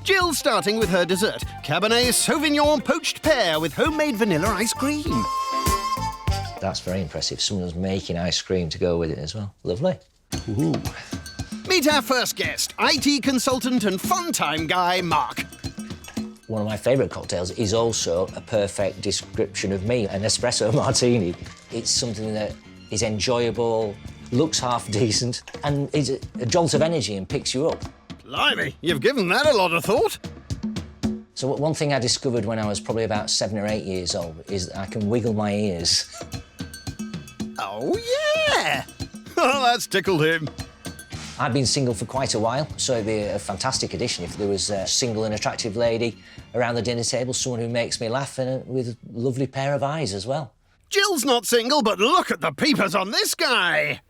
Jill's starting with her dessert, Cabernet Sauvignon poached pear with homemade vanilla ice cream. That's very impressive. Someone's making ice cream to go with it as well. Lovely. Ooh. Meet our first guest, IT consultant and fun-time guy, Mark. One of my favourite cocktails is also a perfect description of me, an espresso martini. It's something that is enjoyable, looks half decent, and is a jolt of energy and picks you up. Blimey, you've given that a lot of thought. So one thing I discovered when I was probably about 7 or 8 years old is that I can wiggle my ears. Oh, yeah! Oh, that's tickled him. I've been single for quite a while, so it'd be a fantastic addition if there was a single and attractive lady around the dinner table, someone who makes me laugh and with a lovely pair of eyes as well. Jill's not single, but look at the peepers on this guy.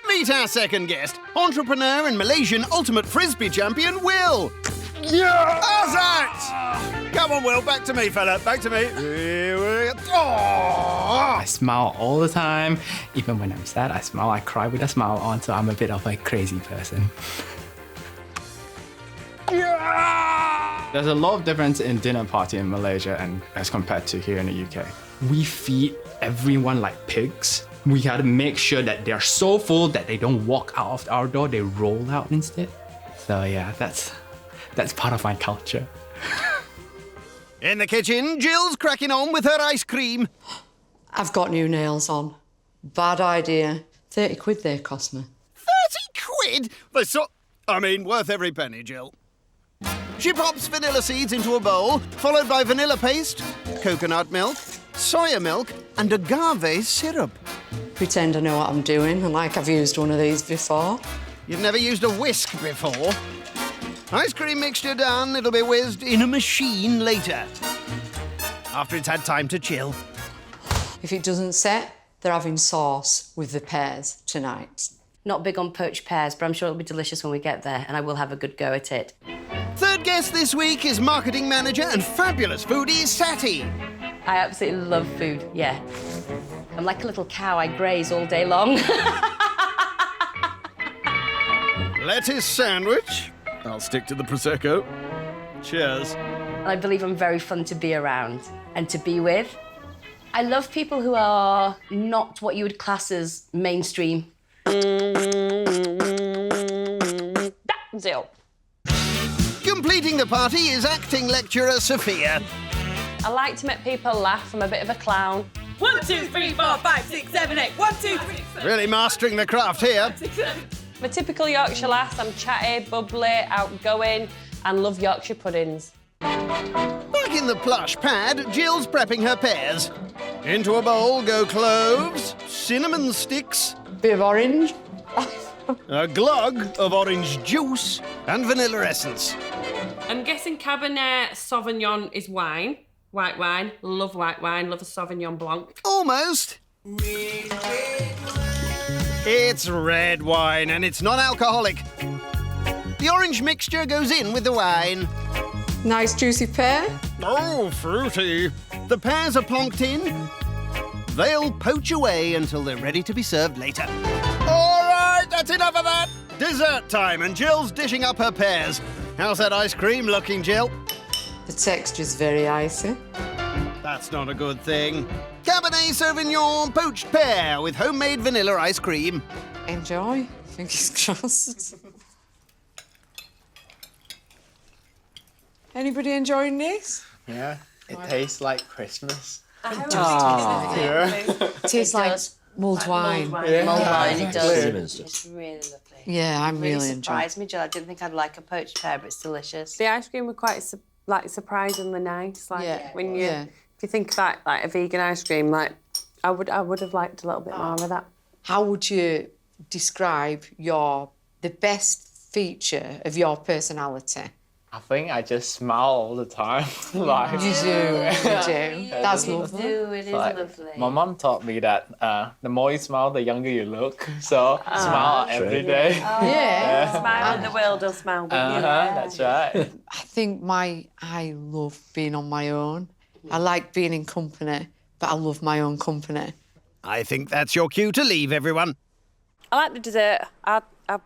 Meet our second guest, entrepreneur and Malaysian ultimate frisbee champion, Will. Yeah! How's that? Come on, Will, back to me, fella, back to me. Here we go. I smile all the time. Even when I'm sad, I smile. I cry with a smile on, so I'm a bit of a crazy person. Yeah! There's a lot of difference in dinner party in Malaysia and as compared to here in the UK. We feed everyone like pigs. We gotta make sure that they're so full that they don't walk out of our door, they roll out instead. So yeah, that's part of my culture. In the kitchen, Jill's cracking on with her ice cream. I've got new nails on. Bad idea. 30 quid they cost me. 30 quid? Worth every penny, Jill. She pops vanilla seeds into a bowl, followed by vanilla paste, coconut milk, soya milk, and agave syrup. Pretend I know what I'm doing, and like I've used one of these before. You've never used a whisk before? Ice cream mixture done, it'll be whizzed in a machine later. After it's had time to chill. If it doesn't set, they're having sauce with the pears tonight. Not big on poached pears, but I'm sure it'll be delicious when we get there, and I will have a good go at it. Third guest this week is marketing manager and fabulous foodie, Sati. I absolutely love food, yeah. I'm like a little cow, I graze all day long. Lettuce sandwich. I'll stick to the Prosecco. Cheers. I believe I'm very fun to be around and to be with. I love people who are not what you would class as mainstream. That's it. Completing the party is acting lecturer Sophia. I like to make people laugh. I'm a bit of a clown. 1, 2, 3, 4, 5, 6, 7, 8. 1, 2, 3. Really mastering the craft here. 6, 7. I'm a typical Yorkshire lass. I'm chatty, bubbly, outgoing, and love Yorkshire puddings. Back in the plush pad, Jill's prepping her pears. Into a bowl go cloves, cinnamon sticks, Bit of orange. a glug of orange juice, and vanilla essence. I'm guessing Cabernet Sauvignon is wine. White wine. Love white wine. Love a Sauvignon Blanc. Almost. It's red wine, and it's non-alcoholic. The orange mixture goes in with the wine. Nice juicy pear. Oh, fruity. The pears are plonked in. They'll poach away until they're ready to be served later. All right, that's enough of that. Dessert time, and Jill's dishing up her pears. How's that ice cream looking, Jill? The texture's very icy. That's not a good thing. Cabernet Sauvignon poached pear with homemade vanilla ice cream. Enjoy. Fingers crossed. Anybody enjoying this? Yeah, it tastes like Christmas. It tastes like mulled wine. Yeah. Mulled wine, it does. Cinnamon stuff. It's really lovely. Yeah, I'm really enjoying it. Surprised me, Jill. I didn't think I'd like a poached pear, but it's delicious. The ice cream were quite surprisingly nice. When you if you think about like a vegan ice cream, I would have liked a little bit more of that. How would you describe the best feature of your personality? I think I just smile all the time. Like, You do. That's lovely. It is lovely. my mom taught me that the more you smile, the younger you look. So smile every day. Yeah. Smile and the world will smile with you. That's right. I think I love being on my own. I like being in company, but I love my own company. I think that's your cue to leave, everyone. I like the dessert. I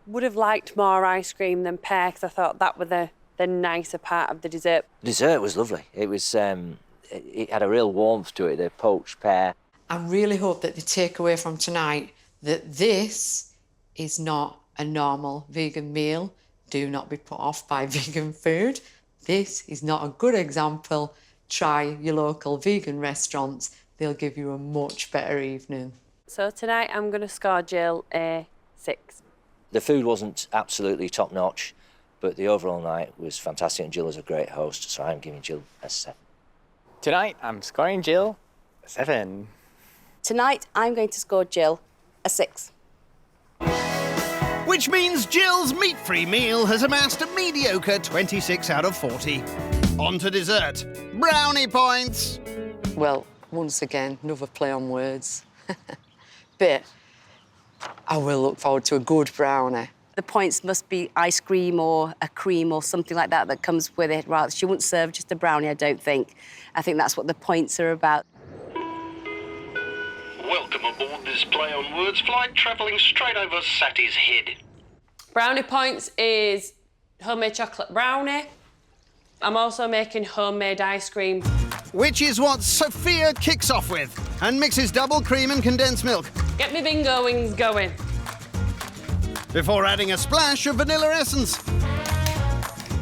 would have liked more ice cream than pear because I thought that were the the nicer part of the dessert? Dessert was lovely. It was, it had a real warmth to it, the poached pear. I really hope that they take away from tonight that this is not a normal vegan meal. Do not be put off by vegan food. This is not a good example. Try your local vegan restaurants. They'll give you a much better evening. So tonight I'm going to score Jill a 6. The food wasn't absolutely top-notch, but the overall night was fantastic, and Jill was a great host, so I'm giving Jill a 7. Tonight, I'm scoring Jill a 7. Tonight, I'm going to score Jill a 6. Which means Jill's meat-free meal has amassed a mediocre 26 out of 40. On to dessert. Brownie points. Well, once again, another play on words. But I will look forward to a good brownie. The points must be ice cream or a cream or something like that that comes with it. Rather, she wouldn't serve just a brownie, I don't think. I think that's what the points are about. Welcome aboard this play on words flight travelling straight over Satty's head. Brownie points is homemade chocolate brownie. I'm also making homemade ice cream. Which is what Sophia kicks off with and mixes double cream and condensed milk. Get me bingo wings going. Before adding a splash of vanilla essence.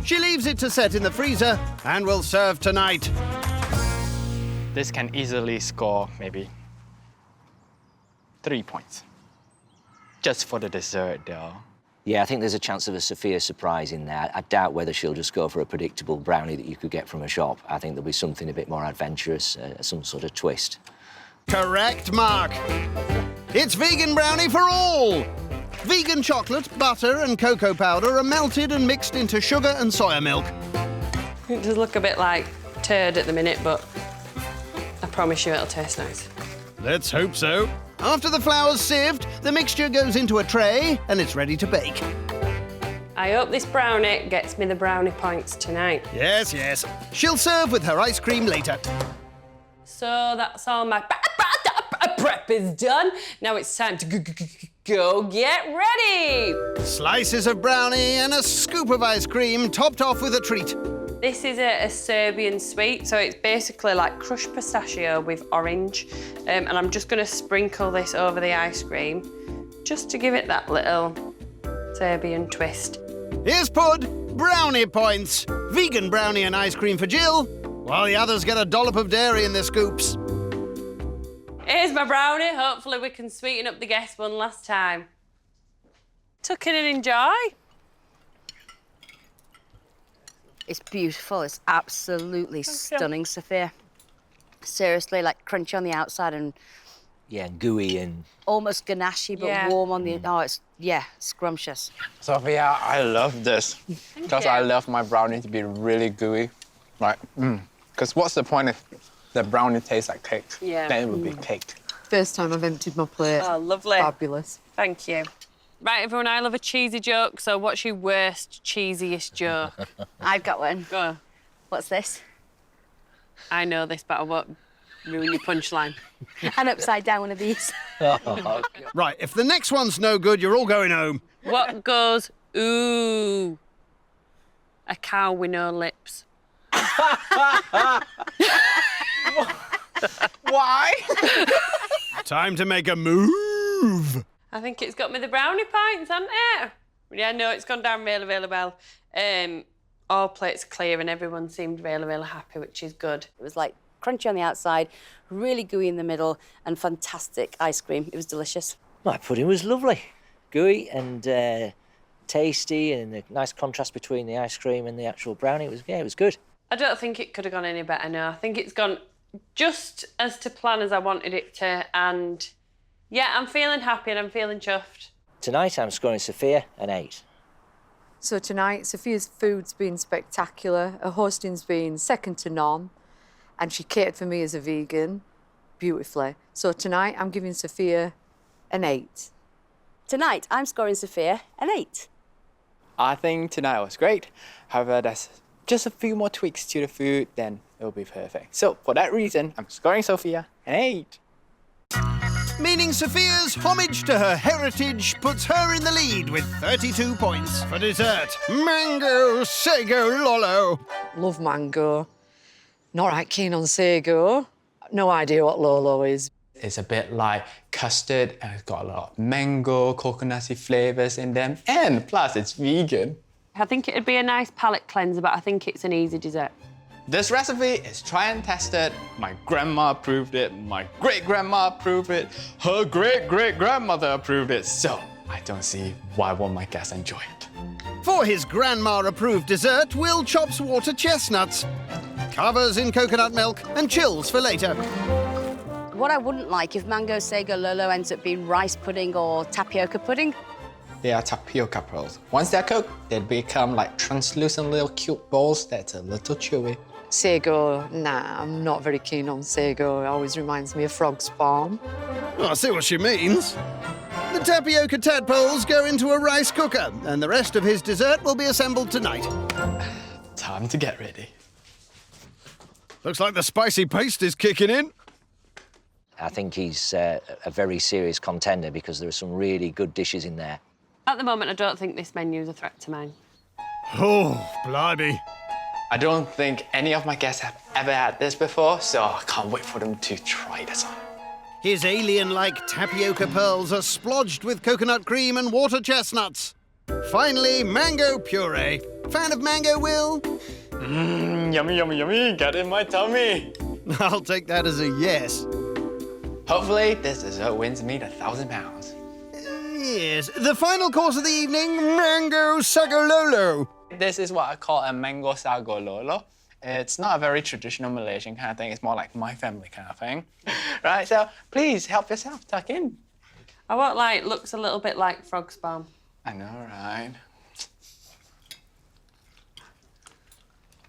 She leaves it to set in the freezer and will serve tonight. This can easily score maybe 3 points. Just for the dessert, though. Yeah, I think there's a chance of a Sophia surprise in there. I doubt whether she'll just go for a predictable brownie that you could get from a shop. I think there'll be something a bit more adventurous, some sort of twist. Correct, Mark. It's vegan brownie for all. Vegan chocolate, butter and cocoa powder are melted and mixed into sugar and soya milk. It does look a bit like turd at the minute, but I promise you it'll taste nice. Let's hope so. After the flour's sieved, the mixture goes into a tray and it's ready to bake. I hope this brownie gets me the brownie points tonight. Yes, yes. She'll serve with her ice cream later. So that's all my prep is done. Now it's time to go get ready. Slices of brownie and a scoop of ice cream topped off with a treat. This is a Serbian sweet, so it's basically like crushed pistachio with orange. And I'm just gonna sprinkle this over the ice cream just to give it that little Serbian twist. Here's Pud, brownie points. Vegan brownie and ice cream for Jill, while the others get a dollop of dairy in their scoops. Here's my brownie. Hopefully we can sweeten up the guest one last time. Tuck in and enjoy. It's beautiful. It's absolutely stunning, Sophia. Seriously, like crunchy on the outside and... Yeah, gooey and... almost ganache, but warm on the... Oh, it's, scrumptious. Sophia, I love this. Because I love my brownie to be really gooey. Like, because what's the point if the brownie tastes like cake? Yeah. Then it would be cake. First time I've emptied my plate. Oh, lovely. Fabulous. Thank you. Right, everyone, I love a cheesy joke, so what's your worst, cheesiest joke? I've got one. Go on. What's this? I know this, but I won't ruin your punchline. An upside down one of these. Right, if the next one's no good, you're all going home. What goes, ooh? A cow with no lips. Why? Time to make a move. I think it's got me the brownie points, hasn't it? Yeah, no, it's gone down really, really well. All plates clear and everyone seemed really, really happy, which is good. It was like crunchy on the outside, really gooey in the middle, and fantastic ice cream. It was delicious. My pudding was lovely. Gooey and tasty, and a nice contrast between the ice cream and the actual brownie. It was good. I don't think it could have gone any better, no. I think it's gone just as to plan as I wanted it to, and yeah, I'm feeling happy and I'm feeling chuffed. Tonight I'm scoring Sophia an 8. So tonight, Sophia's food's been spectacular. Her hosting's been second to none. And she catered for me as a vegan beautifully. So tonight, I'm giving Sophia an 8. Tonight, I'm scoring Sophia an 8. I think tonight was great. However, there's just a few more tweaks to the food, then it'll be perfect. So for that reason, I'm scoring Sophia an 8. meaning Sophia's homage to her heritage puts her in the lead with 32 points. For dessert, mango sago lolo. Love mango. Not right keen on sago. No idea what lolo is. It's a bit like custard, and it's got a lot of mango, coconutty flavours in them, and plus it's vegan. I think it'd be a nice palate cleanser, but I think it's an easy dessert. This recipe is tried and tested. My grandma approved it, my great-grandma approved it, her great-great-grandmother approved it, so I don't see why won't my guests enjoy it. For his grandma-approved dessert, Will chops water chestnuts, covers in coconut milk, and chills for later. What I wouldn't like if mango sago lolo ends up being rice pudding or tapioca pudding. They are tapioca pearls. Once they're cooked, they become like translucent little cute balls that's a little chewy. Sago, nah, I'm not very keen on sago. It always reminds me of frog spawn. Oh, I see what she means. The tapioca tadpoles go into a rice cooker, and the rest of his dessert will be assembled tonight. Time to get ready. Looks like the spicy paste is kicking in. I think he's a very serious contender because there are some really good dishes in there. At the moment, I don't think this menu is a threat to mine. Oh, blimey. I don't think any of my guests have ever had this before, so I can't wait for them to try this on. His alien-like tapioca pearls are splodged with coconut cream and water chestnuts. Finally, mango puree. Fan of mango, Will? Yummy, yummy, yummy. Got it in my tummy. I'll take that as a yes. Hopefully, this dessert wins me the 1,000 pounds. Yes, the final course of the evening, mango sago lolo. This is what I call a mango sago lolo. It's not a very traditional Malaysian kind of thing. It's more like my family kind of thing. Right, so please help yourself, tuck in. I won't lie, it looks a little bit like frog spawn. I know, right?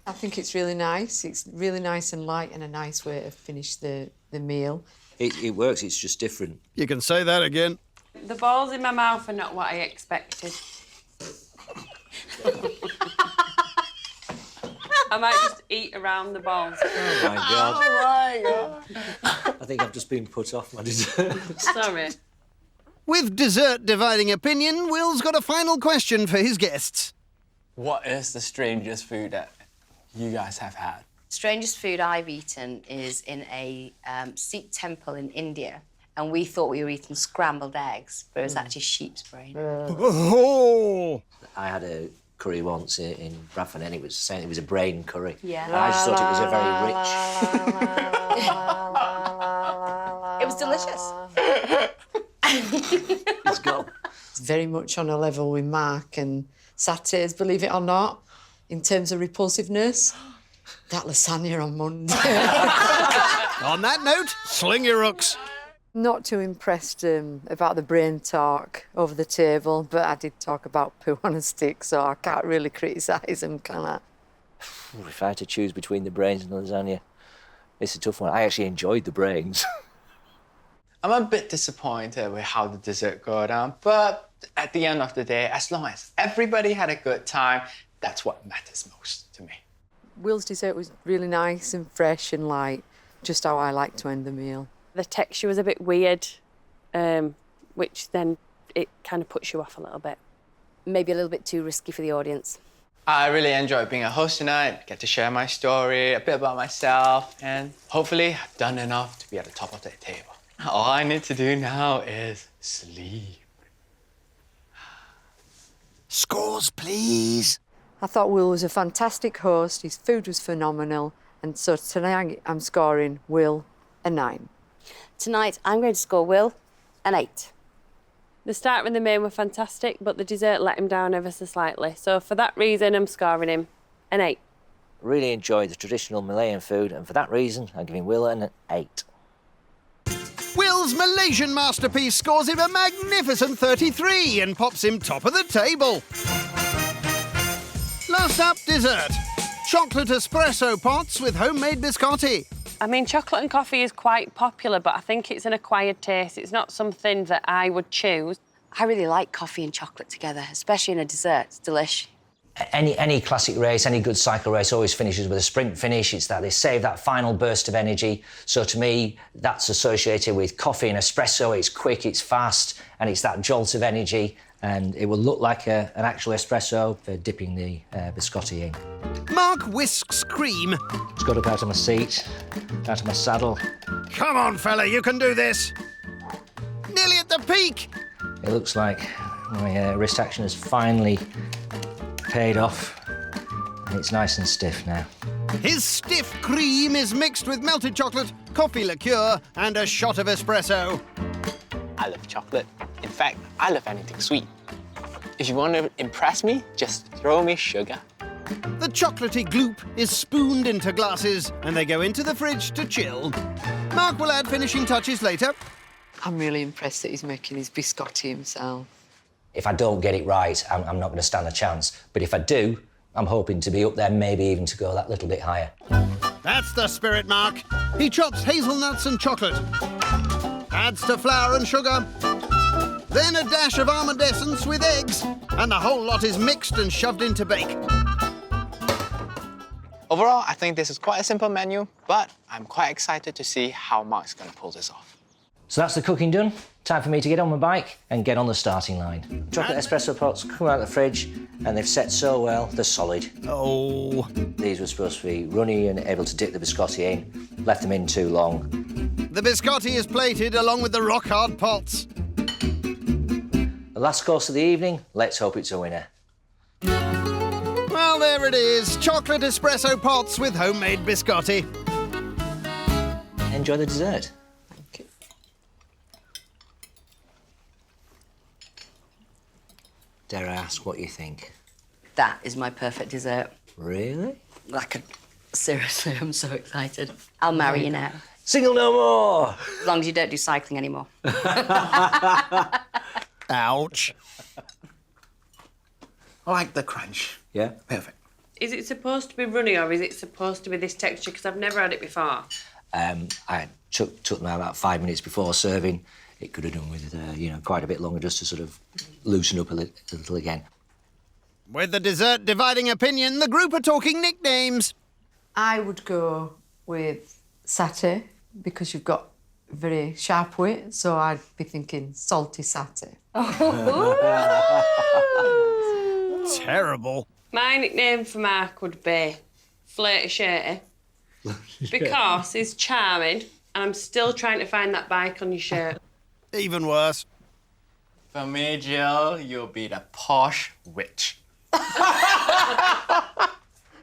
I think it's really nice. It's really nice and light and a nice way to finish the meal. It works, it's just different. You can say that again. The balls in my mouth are not what I expected. I might just eat around the balls. Oh, my God. Oh, my God. I think I've just been put off my dessert. Sorry. With dessert dividing opinion, Will's got a final question for his guests. What is the strangest food that you guys have had? Strangest food I've eaten is in a Sikh temple in India, and we thought we were eating scrambled eggs, but it was actually sheep's brain. Oh! I had a curry once in Bradford, and it was saying it was a brain curry. Yeah. And I just thought it was a very rich... It was delicious. It's gone. It's very much on a level with Mark and Saturday's, believe it or not, in terms of repulsiveness. That lasagna on Monday. On that note, sling your hooks. Not too impressed about the brain talk over the table, but I did talk about poo on a stick, so I can't really criticise him, can I? If I had to choose between the brains and the lasagna, it's a tough one. I actually enjoyed the brains. I'm a bit disappointed with how the dessert go down, but at the end of the day, as long as everybody had a good time, that's what matters most to me. Will's dessert was really nice and fresh and light, just how I like to end the meal. The texture was a bit weird, which then it kind of puts you off a little bit. Maybe a little bit too risky for the audience. I really enjoyed being a host tonight, get to share my story, a bit about myself, and hopefully I've done enough to be at the top of the table. All I need to do now is sleep. Scores, please. I thought Will was a fantastic host, his food was phenomenal, and so tonight I'm scoring Will a 9. Tonight, I'm going to score Will an 8. The start and the main were fantastic, but the dessert let him down ever so slightly. So for that reason, I'm scoring him an 8. Really enjoyed the traditional Malayan food, and for that reason, I'm giving Will an 8. Will's Malaysian masterpiece scores him a magnificent 33 and pops him top of the table. Last up, dessert. Chocolate espresso pots with homemade biscotti. I mean, chocolate and coffee is quite popular, but I think it's an acquired taste. It's not something that I would choose. I really like coffee and chocolate together, especially in a dessert. It's delish. Any classic race, any good cycle race always finishes with a sprint finish. It's that they save that final burst of energy. So to me, that's associated with coffee and espresso. It's quick, it's fast, and it's that jolt of energy. And it will look like an actual espresso for dipping the biscotti in. Mark whisks cream. Just got up out of my seat, out of my saddle. Come on, fella, you can do this. Nearly at the peak. It looks like my wrist action has finally paid off, and it's nice and stiff now. His stiff cream is mixed with melted chocolate, coffee liqueur, and a shot of espresso. I love chocolate. In fact, I love anything sweet. If you want to impress me, just throw me sugar. The chocolatey gloop is spooned into glasses, and they go into the fridge to chill. Mark will add finishing touches later. I'm really impressed that he's making his biscotti himself. If I don't get it right, I'm not going to stand a chance. But if I do, I'm hoping to be up there, maybe even to go that little bit higher. That's the spirit, Mark. He chops hazelnuts and chocolate, adds to flour and sugar, then a dash of almond essence with eggs, and the whole lot is mixed and shoved into bake. Overall, I think this is quite a simple menu, but I'm quite excited to see how Mark's going to pull this off. So that's the cooking done. Time for me to get on my bike and get on the starting line. Chocolate espresso pots come out of the fridge, and they've set so well, they're solid. Oh. These were supposed to be runny and able to dip the biscotti in. Left them in too long. The biscotti is plated along with the rock-hard pots. The last course of the evening, let's hope it's a winner. Well, there it is. Chocolate espresso pots with homemade biscotti. Enjoy the dessert. Thank you. Dare I ask what you think? That is my perfect dessert. Really? Seriously, I'm so excited. I'll marry you now. Single no more! As long as you don't do cycling anymore. Ouch. I like the crunch. Yeah? Perfect. Is it supposed to be runny or is it supposed to be this texture? Because I've never had it before. I took me about 5 minutes before serving. It could have done with, quite a bit longer just to sort of loosen up a little again. With the dessert dividing opinion, the group are talking nicknames. I would go with satay because you've got very sharp wit, so I'd be thinking salty satay. Terrible. My nickname for Mark would be Flirty Shirty because he's charming and I'm still trying to find that bike on your shirt. Even worse. For me, Jill, you'll be the posh witch.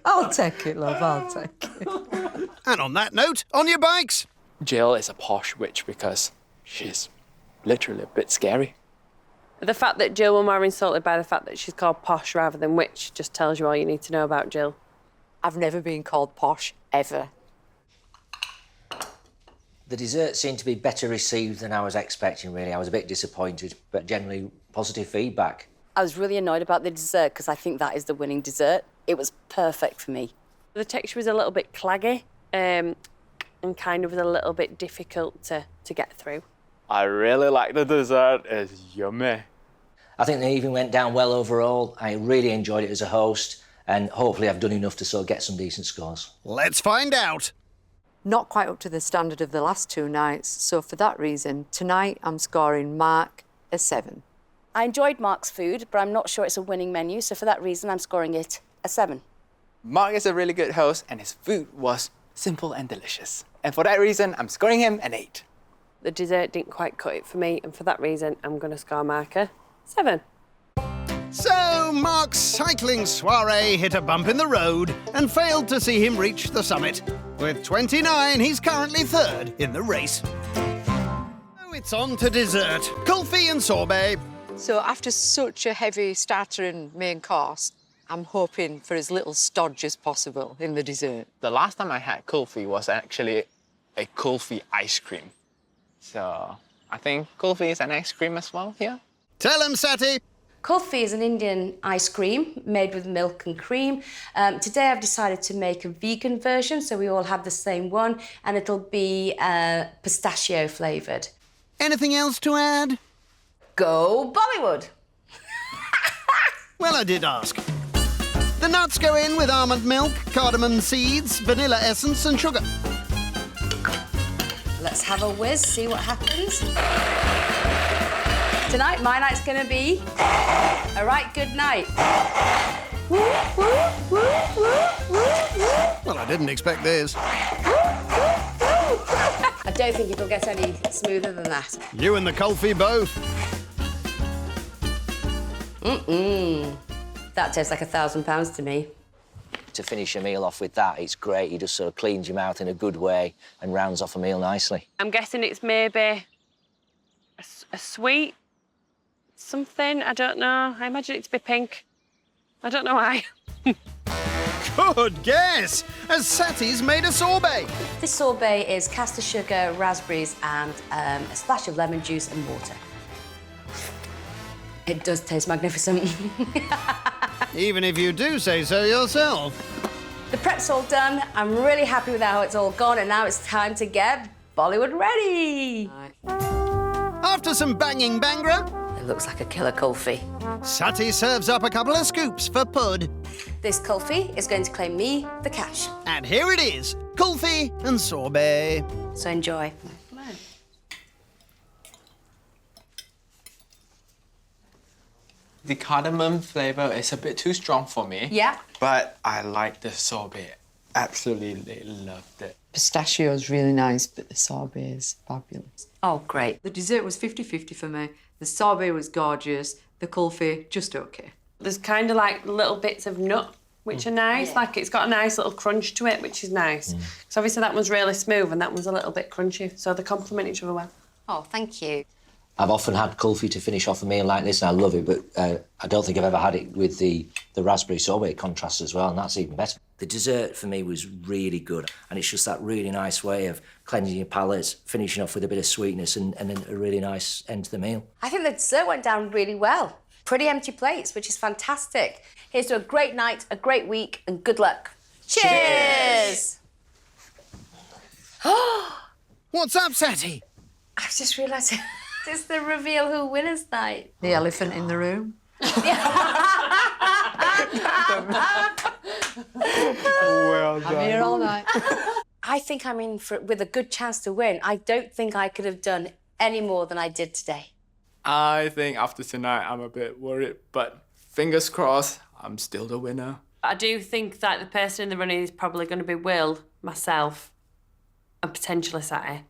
I'll take it, love, I'll take it. And on that note, on your bikes. Jill is a posh witch because she's literally a bit scary. The fact that Jill were more insulted by the fact that she's called posh rather than witch just tells you all you need to know about Jill. I've never been called posh, ever. The dessert seemed to be better received than I was expecting, really. I was a bit disappointed, but generally positive feedback. I was really annoyed about the dessert because I think that is the winning dessert. It was perfect for me. The texture was a little bit claggy and kind of was a little bit difficult to get through. I really like the dessert. It's yummy. I think the evening went down well overall. I really enjoyed it as a host, and hopefully I've done enough to sort of get some decent scores. Let's find out. Not quite up to the standard of the last two nights, so for that reason, tonight I'm scoring Mark a 7. I enjoyed Mark's food, but I'm not sure it's a winning menu, so for that reason I'm scoring it a 7. Mark is a really good host and his food was simple and delicious. And for that reason, I'm scoring him an 8. The dessert didn't quite cut it for me, and for that reason, I'm going to score Mark a 7. So, Mark's cycling soiree hit a bump in the road and failed to see him reach the summit. With 29, he's currently 3rd in the race. So it's on to dessert. Kulfi and sorbet. So after such a heavy starter and main course, I'm hoping for as little stodge as possible in the dessert. The last time I had kulfi was actually a kulfi ice cream. So I think kulfi is an ice cream as well here. Tell him, Sati. Kulfi is an Indian ice cream made with milk and cream. Today I've decided to make a vegan version, so we all have the same one, and it'll be pistachio flavoured. Anything else to add? Go Bollywood! Well, I did ask. The nuts go in with almond milk, cardamom seeds, vanilla essence and sugar. Let's have a whiz, see what happens. Tonight, my night's gonna be a right good night. Woo, woo, woo, woo, woo, woo. Well, I didn't expect this. I don't think it'll get any smoother than that. You and the Kulfi both. That tastes like £1,000 to me. To finish a meal off with that, it's great. It just sort of cleans your mouth in a good way and rounds off a meal nicely. I'm guessing it's maybe a sweet something. I don't know. I imagine it to be pink. I don't know why. Good guess! As Sati's made a sorbet. This sorbet is caster sugar, raspberries, and a splash of lemon juice and water. It does taste magnificent. Even if you do say so yourself. The prep's all done. I'm really happy with how it's all gone, and now it's time to get Bollywood ready. After some banging Bangra, It looks like a killer kulfi. Sati serves up a couple of scoops for Pud. This kulfi is going to claim me the cash. And here it is, kulfi and sorbet. So enjoy. The cardamom flavor is a bit too strong for me. Yeah. But I like the sorbet. Absolutely loved it. Pistachio's really nice, but the sorbet is fabulous. Oh, great. The dessert was 50-50 for me. The sorbet was gorgeous. The kulfi, just okay. There's kind of like little bits of nut, which are nice. Yeah. Like it's got a nice little crunch to it, which is nice. Because obviously that one's really smooth and that one's a little bit crunchy. So they complement each other well. Oh, thank you. I've often had kulfi to finish off a meal like this, and I love it, but I don't think I've ever had it with the raspberry sorbet contrast as well, and that's even better. The dessert for me was really good, and it's just that really nice way of cleansing your palate, finishing off with a bit of sweetness and then a really nice end to the meal. I think the dessert went down really well. Pretty empty plates, which is fantastic. Here's to a great night, a great week, and good luck. Cheers! What's up, Sati? I've just realised it's the reveal who winners night. The elephant in the room. Well done. I'm here all night. I think I'm in for with a good chance to win. I don't think I could have done any more than I did today. I think after tonight, I'm a bit worried, but fingers crossed, I'm still the winner. I do think that the person in the running is probably going to be Will, myself, and potentially Sati.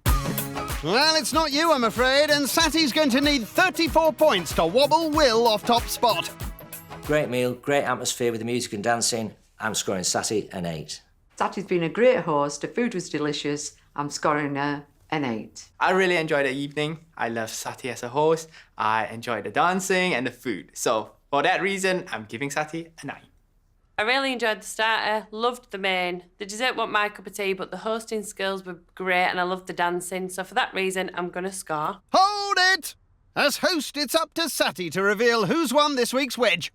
Well, it's not you, I'm afraid, and Sati's going to need 34 points to wobble Will off top spot. Great meal, great atmosphere with the music and dancing. I'm scoring Sati an 8. Sati's been a great host. The food was delicious. I'm scoring an 8. I really enjoyed the evening. I love Sati as a host. I enjoyed the dancing and the food. So for that reason, I'm giving Sati a 9. I really enjoyed the starter, loved the main. The dessert wasn't my cup of tea, but the hosting skills were great and I loved the dancing. So for that reason, I'm going to score. Hold it! As host, it's up to Sati to reveal who's won this week's wedge.